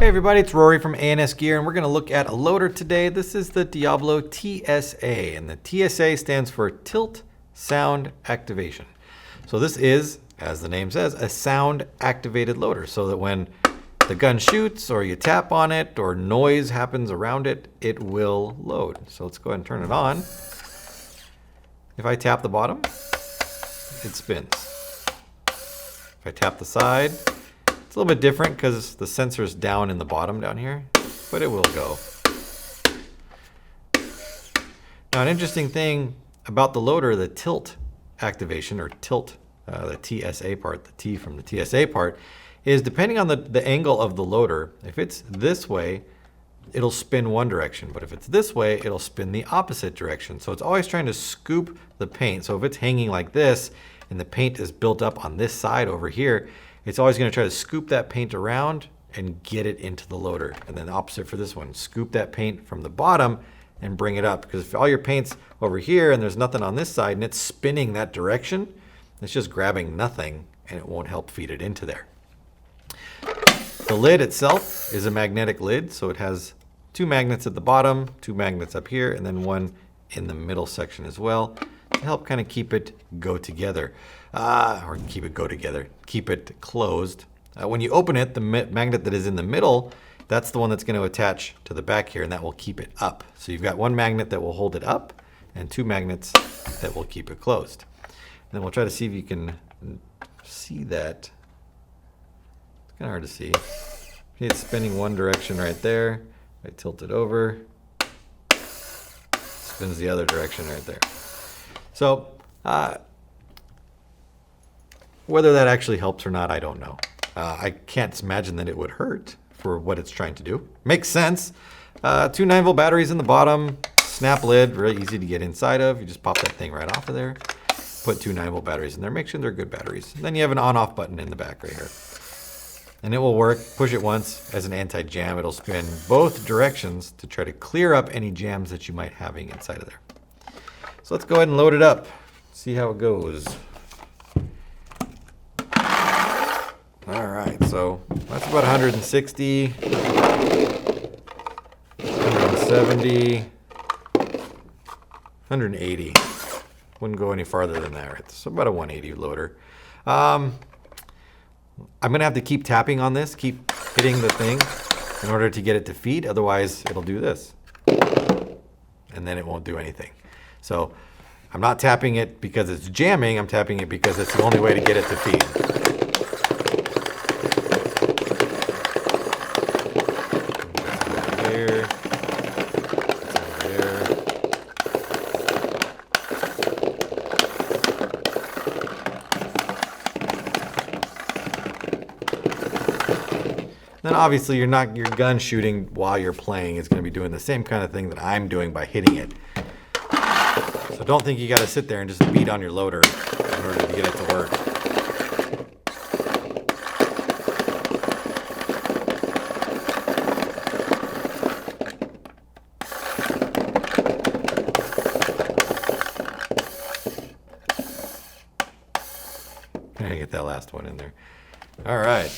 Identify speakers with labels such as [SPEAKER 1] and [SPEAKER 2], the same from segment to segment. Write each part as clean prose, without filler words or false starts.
[SPEAKER 1] Hey everybody, it's Rory from A&S Gear, and we're going to look at a loader today. This is the Diablo TSA, and the TSA stands for Tilt Sound Activation. So this is, as the name says, a sound activated loader, so that when the gun shoots or you tap on it or noise happens around it, it will load. So let's go ahead and turn it on. If I tap the bottom, it spins. If I tap the side, it's a little bit different because the sensor's down in the bottom down here, but it will go. Now, an interesting thing about the loader, the tilt activation, or tilt, the TSA part, the T from the TSA part, is depending on the angle of the loader. If it's this way, it'll spin one direction, but if it's this way, it'll spin the opposite direction. So it's always trying to scoop the paint. So if it's hanging like this and the paint is built up on this side over here, it's always going to try to scoop that paint around and get it into the loader. And then the opposite for this one, scoop that paint from the bottom and bring it up. Because if all your paint's over here and there's nothing on this side and it's spinning that direction, it's just grabbing nothing and it won't help feed it into there. The lid itself is a magnetic lid, so it has two magnets at the bottom, two magnets up here, and then one in the middle section as well to help kind of keep it go together. Keep it closed. When you open it, the magnet that is in the middle, that's the one that's going to attach to the back here, and that will keep it up. So you've got one magnet that will hold it up and two magnets that will keep it closed. And then we'll try to see if you can see that. It's kind of hard to see. It's spinning one direction right there. I tilt it over. Spins the other direction right there. So whether that actually helps or not, I don't know. I can't imagine that it would hurt for what it's trying to do. Makes sense. Two 9-volt batteries in the bottom, snap lid, really easy to get inside of. You just pop that thing right off of there. Put two 9-volt batteries in there. Make sure they're good batteries. And then you have an on-off button in the back right here. And it will work. Push it once as an anti-jam. It'll spin both directions to try to clear up any jams that you might having inside of there. So let's go ahead and load it up. See how it goes. All right, so that's about 160, 170, 180. Wouldn't go any farther than that, right? So about a 180 loader. I'm gonna have to keep tapping on this, keep hitting the thing in order to get it to feed. Otherwise, it'll do this, and then it won't do anything. So I'm not tapping it because it's jamming. I'm tapping it because it's the only way to get it to feed. Then obviously your gun shooting while you're playing is going to be doing the same kind of thing that I'm doing by hitting it. So don't think you got to sit there and just beat on your loader in order to get it to work. I gotta get that last one in there. All right.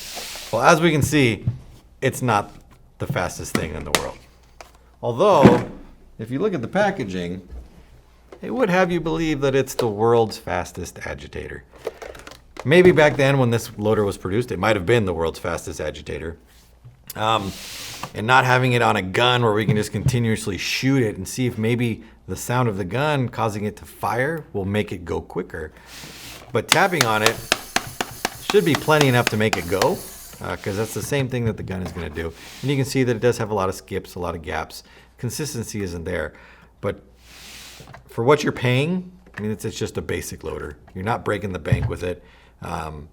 [SPEAKER 1] Well, as we can see, it's not the fastest thing in the world. Although, if you look at the packaging, it would have you believe that it's the world's fastest agitator. Maybe back then when this loader was produced, it might have been the world's fastest agitator. And not having it on a gun where we can just continuously shoot it and see if maybe the sound of the gun causing it to fire will make it go quicker. But tapping on it should be plenty enough to make it go. Because that's the same thing that the gun is going to do. And you can see that it does have a lot of skips, a lot of gaps. Consistency isn't there. But for what you're paying, I mean, it's just a basic loader. You're not breaking the bank with it. Don't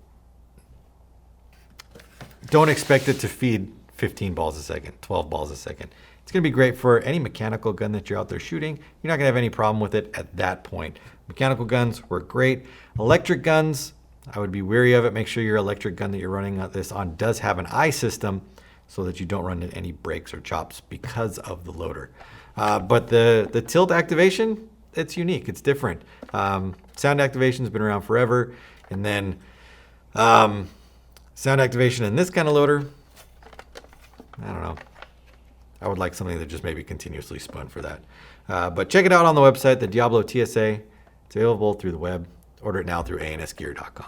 [SPEAKER 1] expect it to feed 15 balls a second, 12 balls a second. It's going to be great for any mechanical gun that you're out there shooting. You're not going to have any problem with it at that point. Mechanical guns work great. Electric guns, I would be wary of it. Make sure your electric gun that you're running this on does have an eye system so that you don't run into any breaks or chops because of the loader. But the tilt activation, it's unique. It's different. Sound activation has been around forever. And then sound activation in this kind of loader I don't know. I would like something that just maybe continuously spun for that. But check it out on the website, the Diablo TSA. It's available through the web. Order it now through ansgear.com.